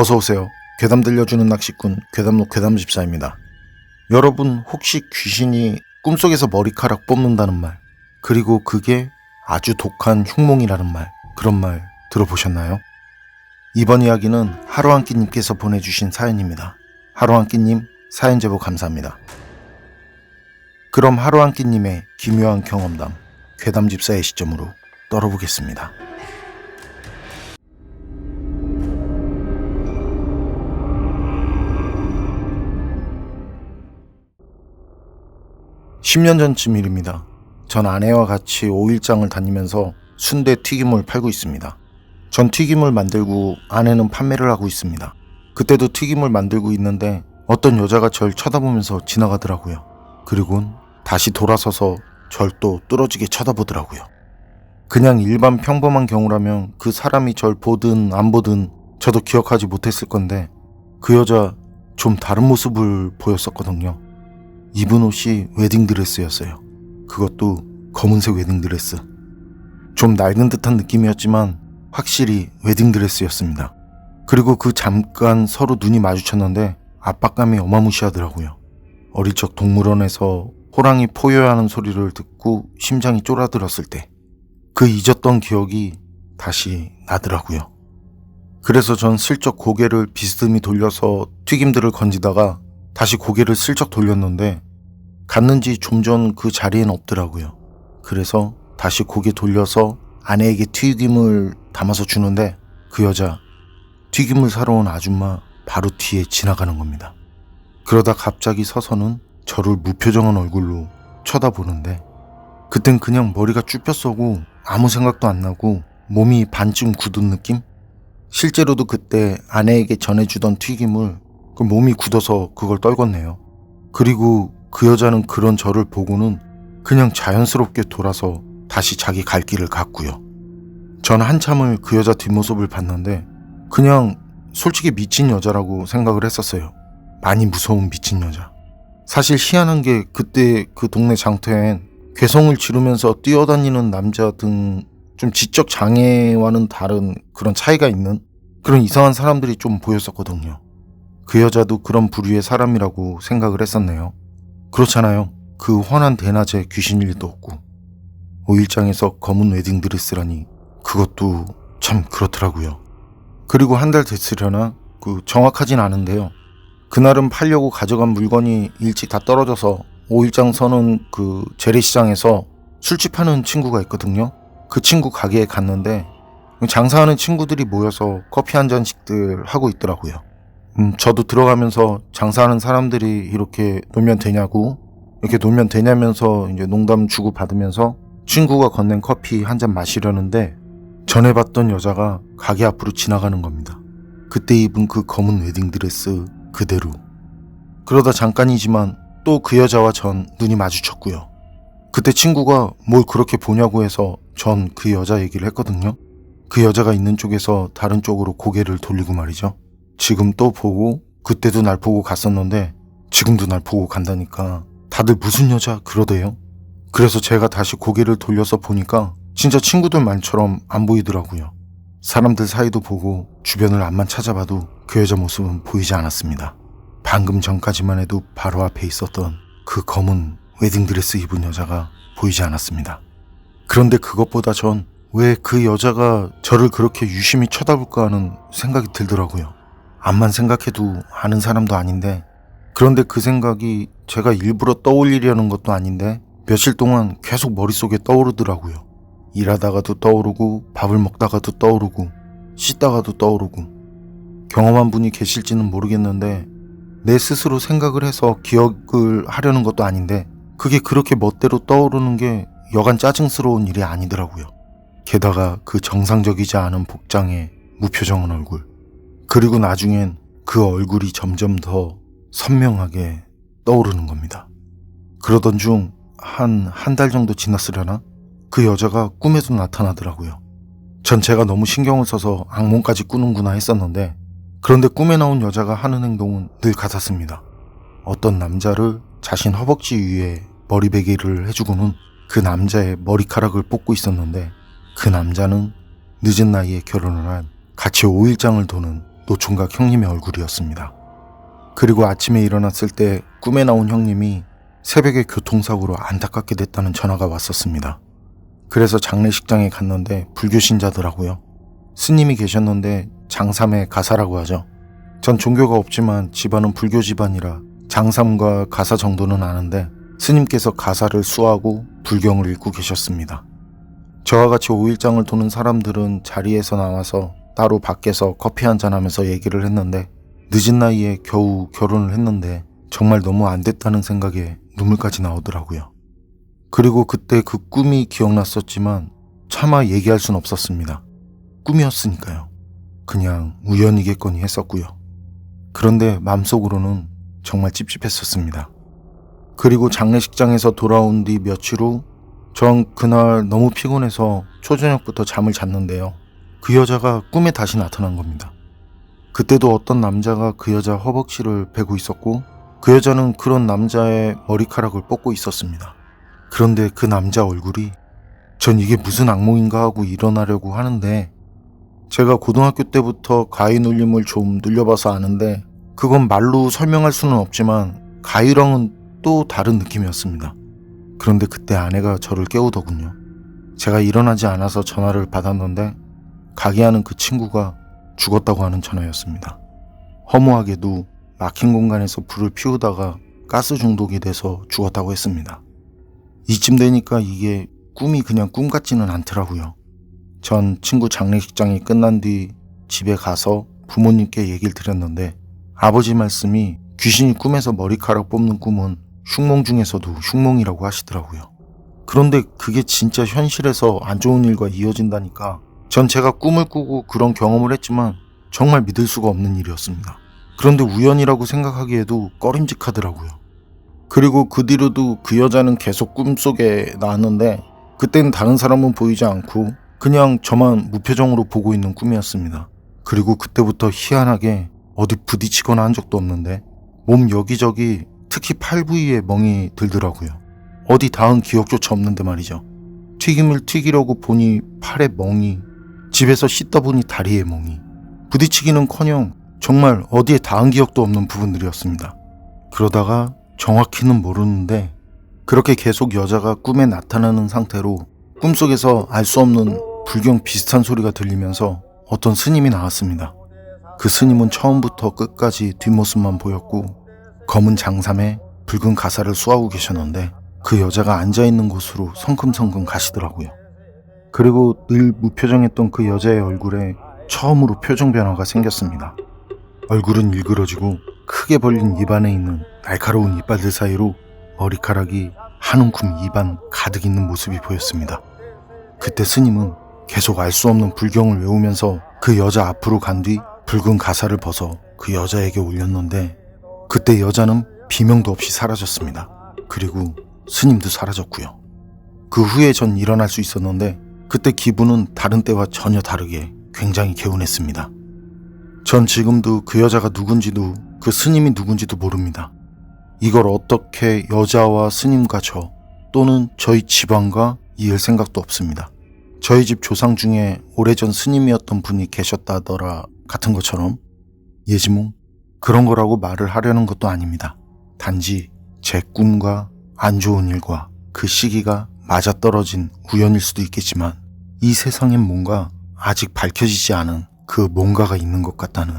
어서오세요. 괴담 들려주는 낚시꾼 괴담록 괴담집사입니다. 여러분 혹시 귀신이 꿈속에서 머리카락 뽑는다는 말, 그리고 그게 아주 독한 흉몽이라는 말, 그런 말 들어보셨나요? 이번 이야기는 하루한끼님께서 보내주신 사연입니다. 하루한끼님 사연 제보 감사합니다. 그럼 하루한끼님의 기묘한 경험담 괴담집사의 시점으로 떨어보겠습니다. 10년 전쯤 일입니다. 전 아내와 같이 5일장을 다니면서 순대 튀김을 팔고 있습니다. 전 튀김을 만들고 아내는 판매를 하고 있습니다. 그때도 튀김을 만들고 있는데 어떤 여자가 절 쳐다보면서 지나가더라고요. 그리곤 다시 돌아서서 절 또 뚫어지게 쳐다보더라고요. 그냥 일반 평범한 경우라면 그 사람이 절 보든 안 보든 저도 기억하지 못했을 건데 그 여자 좀 다른 모습을 보였었거든요. 입은 옷이 웨딩드레스였어요. 그것도 검은색 웨딩드레스. 좀 낡은 듯한 느낌이었지만 확실히 웨딩드레스였습니다. 그리고 그 잠깐 서로 눈이 마주쳤는데 압박감이 어마무시하더라고요. 어릴 적 동물원에서 호랑이 포효하는 소리를 듣고 심장이 쫄아들었을 때 그 잊었던 기억이 다시 나더라고요. 그래서 전 슬쩍 고개를 비스듬히 돌려서 튀김들을 건지다가 다시 고개를 슬쩍 돌렸는데 갔는지 좀 전 그 자리엔 없더라고요. 그래서 다시 고개 돌려서 아내에게 튀김을 담아서 주는데 그 여자 튀김을 사러 온 아줌마 바로 뒤에 지나가는 겁니다. 그러다 갑자기 서서는 저를 무표정한 얼굴로 쳐다보는데 그땐 그냥 머리가 쭈뼛서고 아무 생각도 안 나고 몸이 반쯤 굳은 느낌? 실제로도 그때 아내에게 전해주던 튀김을 그 몸이 굳어서 그걸 떨궜네요. 그리고 그 여자는 그런 저를 보고는 그냥 자연스럽게 돌아서 다시 자기 갈 길을 갔고요. 전 한참을 그 여자 뒷모습을 봤는데 그냥 솔직히 미친 여자라고 생각을 했었어요. 많이 무서운 미친 여자. 사실 희한한 게 그때 그 동네 장터엔 괴성을 지르면서 뛰어다니는 남자 등 좀 지적 장애와는 다른 그런 차이가 있는 그런 이상한 사람들이 좀 보였었거든요. 그 여자도 그런 부류의 사람이라고 생각을 했었네요. 그렇잖아요. 그 환한 대낮에 귀신일 리도 없고 5일장에서 검은 웨딩드레스라니 그것도 참 그렇더라고요. 그리고 한 달 됐으려나 정확하진 않은데요. 그날은 팔려고 가져간 물건이 일찍 다 떨어져서 5일장 서는 그 재래시장에서 술집하는 친구가 있거든요. 그 친구 가게에 갔는데 장사하는 친구들이 모여서 커피 한 잔씩들 하고 있더라고요. 저도 들어가면서 장사하는 사람들이 이렇게 놀면 되냐고, 이렇게 놀면 되냐면서 이제 농담 주고 받으면서 친구가 건넨 커피 한 잔 마시려는데 전에 봤던 여자가 가게 앞으로 지나가는 겁니다. 그때 입은 그 검은 웨딩드레스 그대로. 그러다 잠깐이지만 또 그 여자와 전 눈이 마주쳤고요. 그때 친구가 뭘 그렇게 보냐고 해서 전 그 여자 얘기를 했거든요. 그 여자가 있는 쪽에서 다른 쪽으로 고개를 돌리고 말이죠. 지금 또 보고 그때도 날 보고 갔었는데 지금도 날 보고 간다니까 다들 무슨 여자 그러대요. 그래서 제가 다시 고개를 돌려서 보니까 진짜 친구들 말처럼 안 보이더라고요. 사람들 사이도 보고 주변을 앞만 찾아봐도 그 여자 모습은 보이지 않았습니다. 방금 전까지만 해도 바로 앞에 있었던 그 검은 웨딩드레스 입은 여자가 보이지 않았습니다. 그런데 그것보다 전 왜 그 여자가 저를 그렇게 유심히 쳐다볼까 하는 생각이 들더라고요. 암만 생각해도 아는 사람도 아닌데, 그런데 그 생각이 제가 일부러 떠올리려는 것도 아닌데 며칠 동안 계속 머릿속에 떠오르더라고요. 일하다가도 떠오르고 밥을 먹다가도 떠오르고 씻다가도 떠오르고. 경험한 분이 계실지는 모르겠는데 내 스스로 생각을 해서 기억을 하려는 것도 아닌데 그게 그렇게 멋대로 떠오르는 게 여간 짜증스러운 일이 아니더라고요. 게다가 그 정상적이지 않은 복장에 무표정한 얼굴. 그리고 나중엔 그 얼굴이 점점 더 선명하게 떠오르는 겁니다. 그러던 중 한 달 정도 지났으려나? 그 여자가 꿈에도 나타나더라고요. 전 제가 너무 신경을 써서 악몽까지 꾸는구나 했었는데 그런데 꿈에 나온 여자가 하는 행동은 늘 같았습니다. 어떤 남자를 자신 허벅지 위에 머리베개를 해주고는 그 남자의 머리카락을 뽑고 있었는데 그 남자는 늦은 나이에 결혼을 한 같이 5일장을 도는 노총각 형님의 얼굴이었습니다. 그리고 아침에 일어났을 때 꿈에 나온 형님이 새벽에 교통사고로 안타깝게 됐다는 전화가 왔었습니다. 그래서 장례식장에 갔는데 불교 신자더라고요. 스님이 계셨는데 장삼의 가사라고 하죠. 전 종교가 없지만 집안은 불교 집안이라 장삼과 가사 정도는 아는데 스님께서 가사를 수하고 불경을 읽고 계셨습니다. 저와 같이 5일장을 도는 사람들은 자리에서 나와서 따로 밖에서 커피 한잔하면서 얘기를 했는데 늦은 나이에 겨우 결혼을 했는데 정말 너무 안 됐다는 생각에 눈물까지 나오더라고요. 그리고 그때 그 꿈이 기억났었지만 차마 얘기할 순 없었습니다. 꿈이었으니까요. 그냥 우연이겠거니 했었고요. 그런데 마음속으로는 정말 찝찝했었습니다. 그리고 장례식장에서 돌아온 뒤 며칠 후 전 그날 너무 피곤해서 초저녁부터 잠을 잤는데요. 그 여자가 꿈에 다시 나타난 겁니다. 그때도 어떤 남자가 그 여자 허벅지를 베고 있었고 그 여자는 그런 남자의 머리카락을 뽑고 있었습니다. 그런데 그 남자 얼굴이 전 이게 무슨 악몽인가 하고 일어나려고 하는데 제가 고등학교 때부터 가위 눌림을 좀 눌려봐서 아는데 그건 말로 설명할 수는 없지만 가위랑은 또 다른 느낌이었습니다. 그런데 그때 아내가 저를 깨우더군요. 제가 일어나지 않아서 전화를 받았는데 가게하는 그 친구가 죽었다고 하는 전화였습니다. 허무하게도 막힌 공간에서 불을 피우다가 가스 중독이 돼서 죽었다고 했습니다. 이쯤 되니까 이게 꿈이 그냥 꿈 같지는 않더라고요. 전 친구 장례식장이 끝난 뒤 집에 가서 부모님께 얘기를 드렸는데 아버지 말씀이 귀신이 꿈에서 머리카락 뽑는 꿈은 흉몽 중에서도 흉몽이라고 하시더라고요. 그런데 그게 진짜 현실에서 안 좋은 일과 이어진다니까 전 제가 꿈을 꾸고 그런 경험을 했지만 정말 믿을 수가 없는 일이었습니다. 그런데 우연이라고 생각하기에도 꺼림직하더라고요. 그리고 그 뒤로도 그 여자는 계속 꿈속에 나왔는데 그때는 다른 사람은 보이지 않고 그냥 저만 무표정으로 보고 있는 꿈이었습니다. 그리고 그때부터 희한하게 어디 부딪히거나 한 적도 없는데 몸 여기저기 특히 팔 부위에 멍이 들더라고요. 어디 닿은 기억조차 없는데 말이죠. 튀김을 튀기려고 보니 팔에 멍이, 집에서 씻다 보니 다리에 멍이, 부딪히기는커녕 정말 어디에 닿은 기억도 없는 부분들이었습니다. 그러다가 정확히는 모르는데 그렇게 계속 여자가 꿈에 나타나는 상태로 꿈속에서 알 수 없는 불경 비슷한 소리가 들리면서 어떤 스님이 나왔습니다. 그 스님은 처음부터 끝까지 뒷모습만 보였고 검은 장삼에 붉은 가사를 수하고 계셨는데 그 여자가 앉아있는 곳으로 성큼성큼 가시더라고요. 그리고 늘 무표정했던 그 여자의 얼굴에 처음으로 표정 변화가 생겼습니다. 얼굴은 일그러지고 크게 벌린 입안에 있는 날카로운 이빨들 사이로 머리카락이 한 움큼 입안 가득 있는 모습이 보였습니다. 그때 스님은 계속 알 수 없는 불경을 외우면서 그 여자 앞으로 간 뒤 붉은 가사를 벗어 그 여자에게 올렸는데 그때 여자는 비명도 없이 사라졌습니다. 그리고 스님도 사라졌고요. 그 후에 전 일어날 수 있었는데 그때 기분은 다른 때와 전혀 다르게 굉장히 개운했습니다. 전 지금도 그 여자가 누군지도 그 스님이 누군지도 모릅니다. 이걸 어떻게 여자와 스님과 저 또는 저희 집안과 이을 생각도 없습니다. 저희 집 조상 중에 오래전 스님이었던 분이 계셨다더라 같은 것처럼 예지몽 그런 거라고 말을 하려는 것도 아닙니다. 단지 제 꿈과 안 좋은 일과 그 시기가 맞아떨어진 우연일 수도 있겠지만 이 세상엔 뭔가 아직 밝혀지지 않은 그 뭔가가 있는 것 같다는,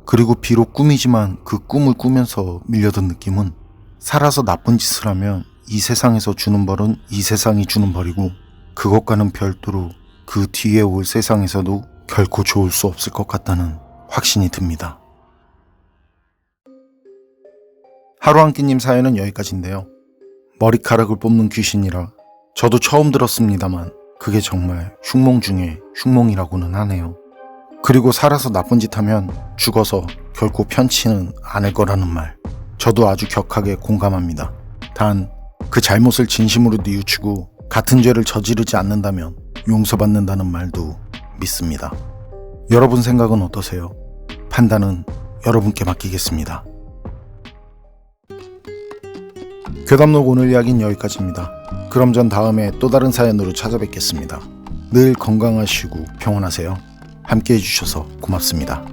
그리고 비록 꿈이지만 그 꿈을 꾸면서 밀려든 느낌은 살아서 나쁜 짓을 하면 이 세상에서 주는 벌은 이 세상이 주는 벌이고 그것과는 별도로 그 뒤에 올 세상에서도 결코 좋을 수 없을 것 같다는 확신이 듭니다. 하루 한 끼님 사연은 여기까지인데요. 머리카락을 뽑는 귀신이라 저도 처음 들었습니다만 그게 정말 흉몽 중에 흉몽이라고는 하네요. 그리고 살아서 나쁜 짓 하면 죽어서 결코 편치는 않을 거라는 말, 저도 아주 격하게 공감합니다. 단 그 잘못을 진심으로 뉘우치고 같은 죄를 저지르지 않는다면 용서받는다는 말도 믿습니다. 여러분 생각은 어떠세요? 판단은 여러분께 맡기겠습니다. 괴담록 오늘 이야기는 여기까지입니다. 그럼 전 다음에 또 다른 사연으로 찾아뵙겠습니다. 늘 건강하시고 평안하세요. 함께 해주셔서 고맙습니다.